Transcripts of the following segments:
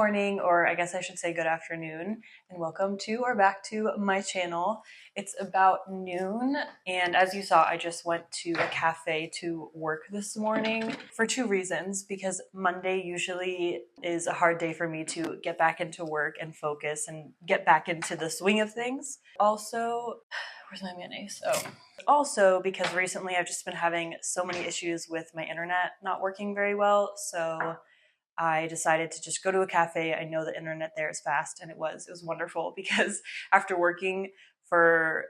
morning, or I guess I should say good afternoon, and welcome to or back to my channel. It's about noon, and as you saw, I just went to a cafe to work this morning for two reasons. Because Monday usually is a hard day for me to get back into work and focus and get back into the swing of things. Also, where's my mayonnaise? Oh. Also, because recently I've just been having so many issues with my internet not working very well, so I decided to just go to a cafe. I know the internet there is fast, and it was wonderful, because after working for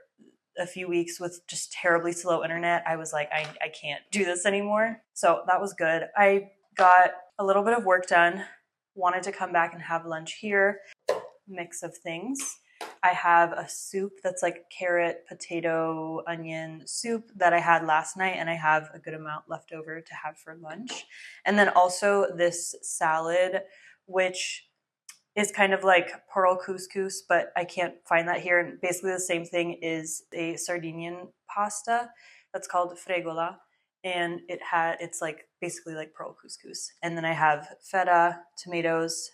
a few weeks with just terribly slow internet, I was like, I can't do this anymore. So that was good. I got a little bit of work done, wanted to come back and have lunch here. Mix of things. I have a soup that's like carrot, potato, onion soup that I had last night, and I have a good amount left over to have for lunch. And then also this salad, which is kind of like pearl couscous, but I can't find that here. And basically the same thing is a Sardinian pasta that's called fregola, and it's like basically like pearl couscous. And then I have feta, tomatoes,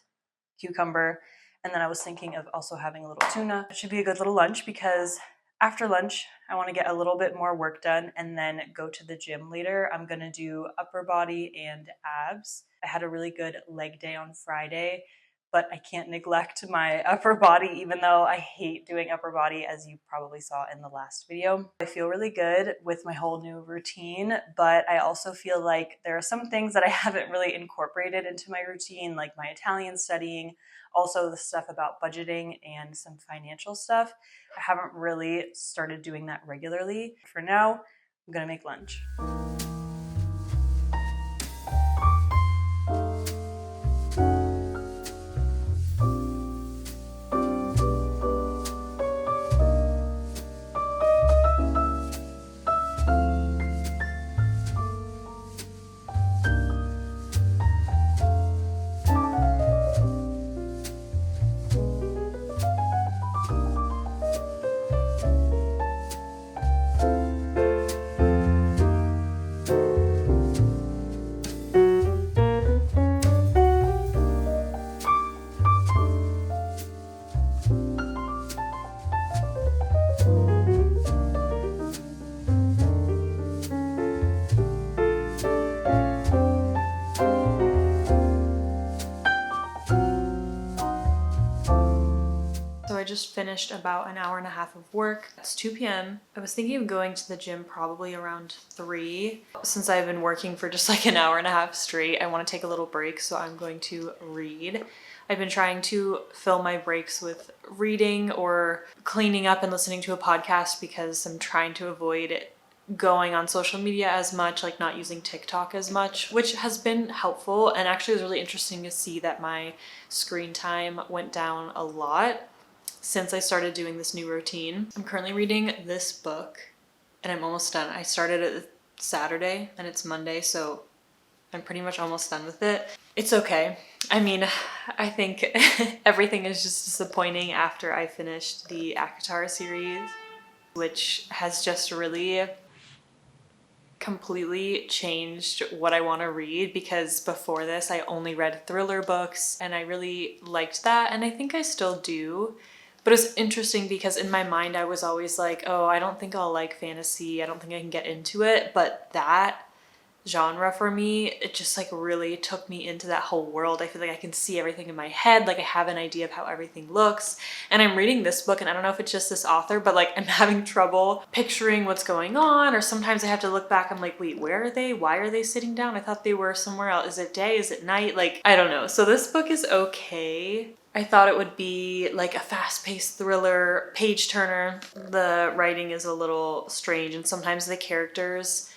cucumber, and then I was thinking of also having a little tuna. It should be a good little lunch, because after lunch, I want to get a little bit more work done and then go to the gym later. I'm going to do upper body and abs. I had a really good leg day on Friday, but I can't neglect my upper body, even though I hate doing upper body, as you probably saw in the last video. I feel really good with my whole new routine, but I also feel like there are some things that I haven't really incorporated into my routine, like my Italian studying, also the stuff about budgeting and some financial stuff. I haven't really started doing that regularly. For now, I'm gonna make lunch. I just finished about an hour and a half of work. It's 2 p.m. I was thinking of going to the gym probably around 3. Since I've been working for just like an hour and a half straight, I want to take a little break, so I'm going to read. I've been trying to fill my breaks with reading or cleaning up and listening to a podcast, because I'm trying to avoid going on social media as much, like not using TikTok as much, which has been helpful. And actually it was really interesting to see that my screen time went down a lot since I started doing this new routine. I'm currently reading this book and I'm almost done. I started it Saturday and it's Monday, so I'm pretty much almost done with it. It's okay. I mean, I think everything is just disappointing after I finished the Akatar series, which has just really completely changed what I want to read, because before this I only read thriller books and I really liked that, and I think I still do. But it's interesting because in my mind I was always like, oh, I don't think I'll like fantasy, I don't think I can get into it. But that genre for me, it just like really took me into that whole world. I feel like I can see everything in my head, like I have an idea of how everything looks. And I'm reading this book and I don't know if it's just this author, but like I'm having trouble picturing what's going on, or sometimes I have to look back, I'm like, wait, where are they? Why are they sitting down? I thought they were somewhere else. Is it day? Is it night? Like, I don't know. So this book is okay. I thought it would be like a fast-paced thriller, page-turner. The writing is a little strange, and sometimes the characters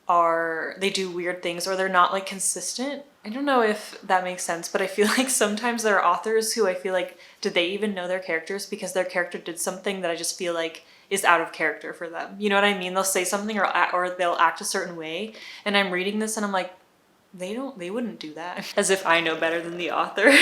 they do weird things, or they're not like consistent. I don't know if that makes sense, but I feel like sometimes there are authors who I feel like, did they even know their characters? Because their character did something that I just feel like is out of character for them. You know what I mean? They'll say something or they'll act a certain way, and I'm reading this and I'm like, they wouldn't do that. As if I know better than the author.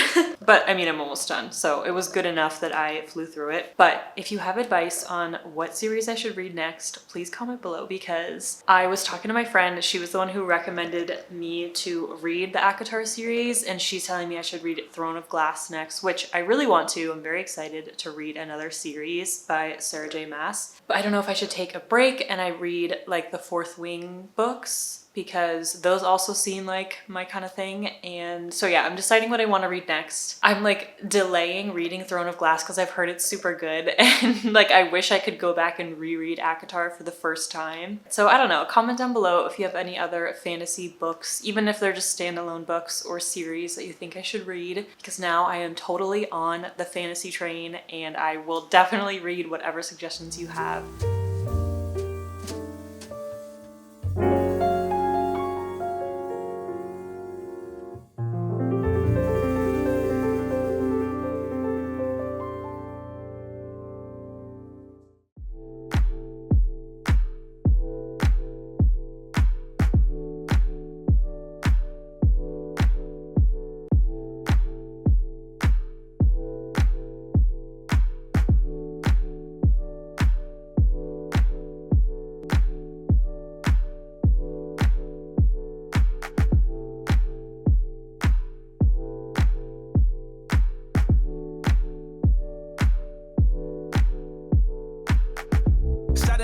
But I mean, I'm almost done, so it was good enough that I flew through it. But if you have advice on what series I should read next, please comment below, because I was talking to my friend. She was the one who recommended me to read the ACOTAR series, and she's telling me I should read Throne of Glass next, which I really want to. I'm very excited to read another series by Sarah J. Maas. But I don't know if I should take a break and I read like the Fourth Wing books, because those also seem like my kind of thing. And so yeah, I'm deciding what I want to read next. I'm like delaying reading Throne of Glass because I've heard it's super good, and like I wish I could go back and reread ACOTAR for the first time. So I don't know, comment down below if you have any other fantasy books, even if they're just standalone books or series that you think I should read, because now I am totally on the fantasy train and I will definitely read whatever suggestions you have.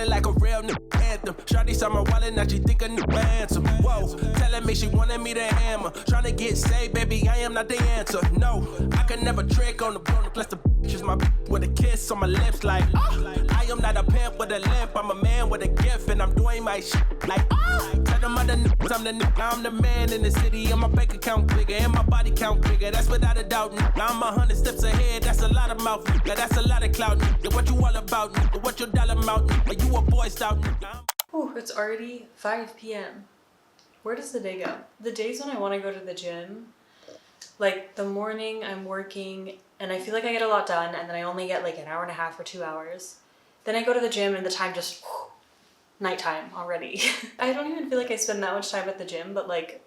Like a real new anthem. Shawty saw my wallet, now she think a new ransom. Whoa, telling me she wanted me to hammer. Trying to get saved, baby, I am not the answer. No, I can never trick on the bone, plus the bitches my with a kiss on my lips like I am not a pimp with a limp, I'm a man with a gift, and I'm doing my shit like tell them other niggas I'm the nigga, I'm the man in the city, and my bank account bigger, and my body count bigger, that's without a doubt, nigga. I'm 100 steps ahead, that's a lot of mouth, nigga. That's a lot of clout, nigga. What you all about, nigga? What your dollar amount, nigga? You a boy stout, nigga. Oh, it's already 5 p.m. Where does the day go? The days when I want to go to the gym, like the morning I'm working and I feel like I get a lot done, and then I only get like an hour and a half or 2 hours. Then I go to the gym and the time just, nighttime already. I don't even feel like I spend that much time at the gym, but like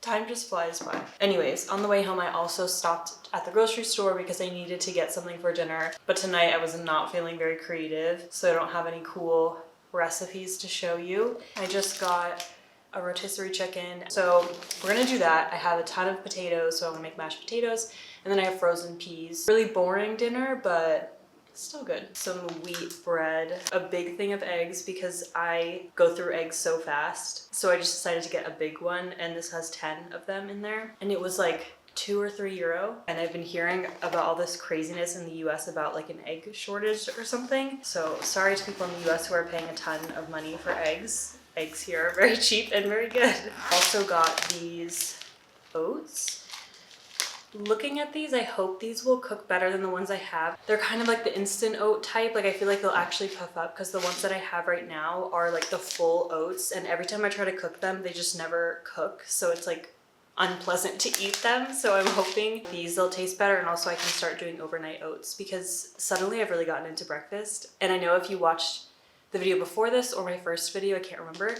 time just flies by. Anyways, on the way home, I also stopped at the grocery store because I needed to get something for dinner. But tonight I was not feeling very creative, so I don't have any cool recipes to show you. I just got a rotisserie chicken, so we're gonna do that. I have a ton of potatoes, so I'm gonna make mashed potatoes, and then I have frozen peas. Really boring dinner, but still good. Some wheat bread, a big thing of eggs because I go through eggs so fast. So I just decided to get a big one, and this has 10 of them in there. And it was like €2 or €3. And I've been hearing about all this craziness in the US about like an egg shortage or something. So sorry to people in the US who are paying a ton of money for eggs. Eggs here are very cheap and very good. Also got these oats. Looking at these, I hope these will cook better than the ones I have. They're kind of like the instant oat type. Like I feel like they'll actually puff up, because the ones that I have right now are like the full oats, and every time I try to cook them, they just never cook. So it's like unpleasant to eat them. So I'm hoping these will taste better, and also I can start doing overnight oats, because suddenly I've really gotten into breakfast. And I know if you watched the video before this or my first video, I can't remember,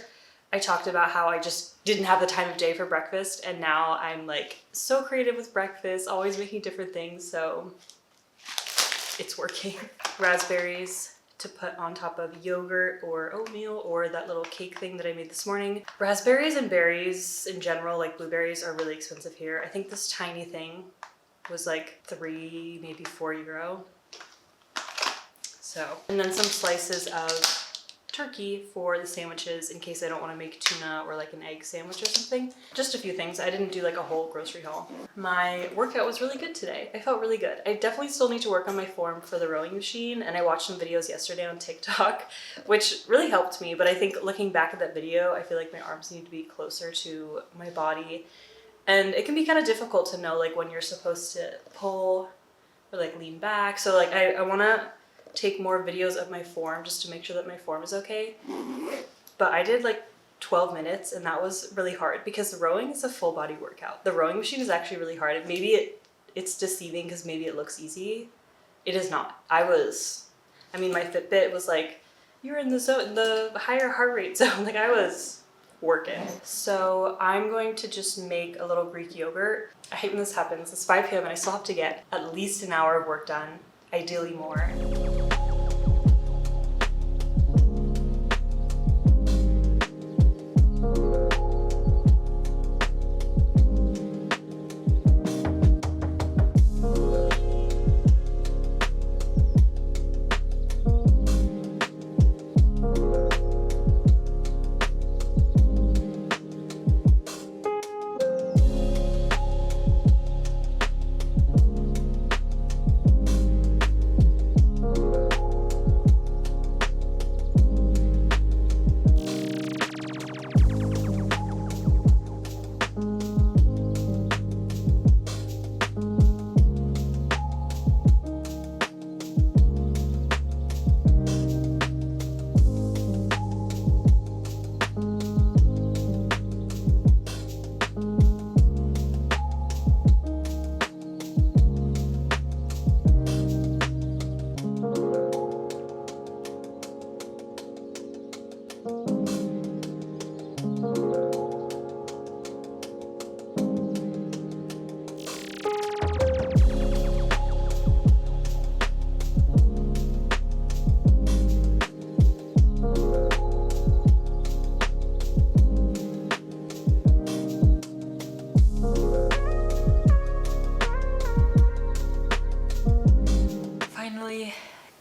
I talked about how I just didn't have the time of day for breakfast, and now I'm like so creative with breakfast, always making different things, so it's working. Raspberries to put on top of yogurt or oatmeal or that little cake thing that I made this morning. Raspberries and berries in general, like blueberries, are really expensive here. I think this tiny thing was like €3, maybe €4. So, and then some slices of turkey for the sandwiches in case I don't want to make tuna or like an egg sandwich or something. Just a few things. I didn't do like a whole grocery haul. My workout was really good today. I felt really good. I definitely still need to work on my form for the rowing machine, and I watched some videos yesterday on TikTok, which really helped me, but I think looking back at that video, I feel like my arms need to be closer to my body, and it can be kind of difficult to know like when you're supposed to pull or like lean back. So like I want to take more videos of my form just to make sure that my form is okay. But I did like 12 minutes, and that was really hard because the rowing is a full body workout. The rowing machine is actually really hard. And maybe it's deceiving because maybe it looks easy. It is not. I mean, my Fitbit was like, you're in the zone, the higher heart rate zone. Like I was working. So I'm going to just make a little Greek yogurt. I hate when this happens. It's 5 p.m. and I still have to get at least an hour of work done, ideally more.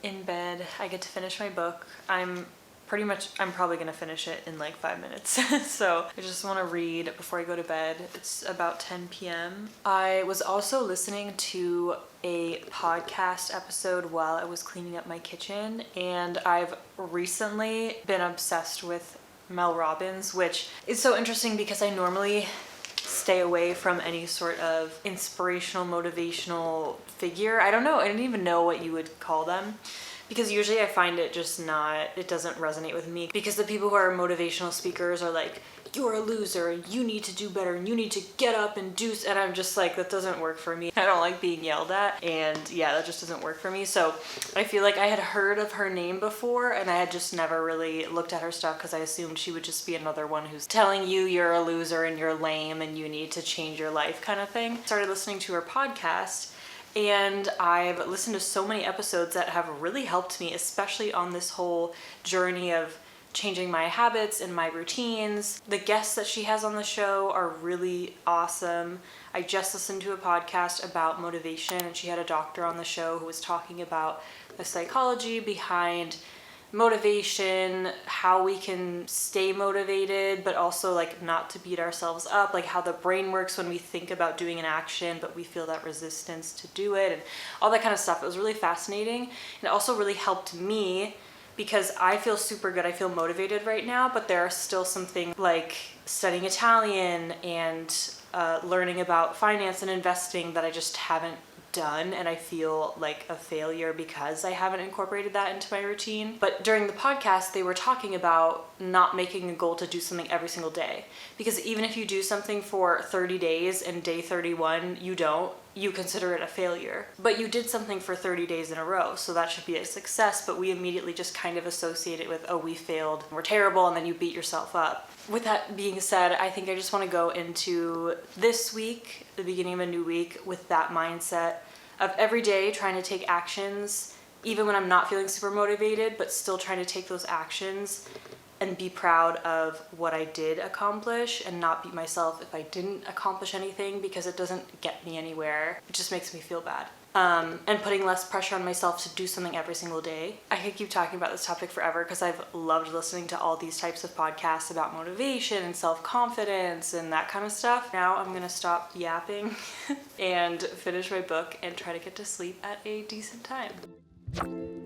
In bed, I get to finish my book. I'm probably gonna finish it in like 5 minutes. So I just want to read before I go to bed. It's about 10 p.m. I was also listening to a podcast episode while I was cleaning up my kitchen, and I've recently been obsessed with Mel Robbins, which is so interesting because I normally stay away from any sort of inspirational, motivational figure. I don't know, I don't even know what you would call them, because usually I find it it doesn't resonate with me, because the people who are motivational speakers are like, you're a loser and you need to do better and you need to get up and do, and I'm just like, that doesn't work for me. I don't like being yelled at, and yeah, that just doesn't work for me. So I feel like I had heard of her name before and I had just never really looked at her stuff because I assumed she would just be another one who's telling you you're a loser and you're lame and you need to change your life kind of thing. Started listening to her podcast, and I've listened to so many episodes that have really helped me, especially on this whole journey of changing my habits and my routines. The guests that she has on the show are really awesome. I just listened to a podcast about motivation, and she had a doctor on the show who was talking about the psychology behind motivation, how we can stay motivated but also like not to beat ourselves up, like how the brain works when we think about doing an action but we feel that resistance to do it, and all that kind of stuff. It was really fascinating, and it also really helped me because I feel super good. I feel motivated right now, but there are still some things like studying Italian and learning about finance and investing that I just haven't done, and I feel like a failure because I haven't incorporated that into my routine. But during the podcast, they were talking about not making a goal to do something every single day, because even if you do something for 30 days and day 31 you consider it a failure. But you did something for 30 days in a row, so that should be a success. But we immediately just kind of associate it with, oh, we failed, we're terrible, and then you beat yourself up. With that being said, I think I just want to go into this week, the beginning of a new week, with that mindset of every day trying to take actions, even when I'm not feeling super motivated, but still trying to take those actions and be proud of what I did accomplish and not beat myself if I didn't accomplish anything, because it doesn't get me anywhere. It just makes me feel bad. And putting less pressure on myself to do something every single day. I could keep talking about this topic forever because I've loved listening to all these types of podcasts about motivation and self-confidence and that kind of stuff. Now I'm gonna stop yapping and finish my book and try to get to sleep at a decent time.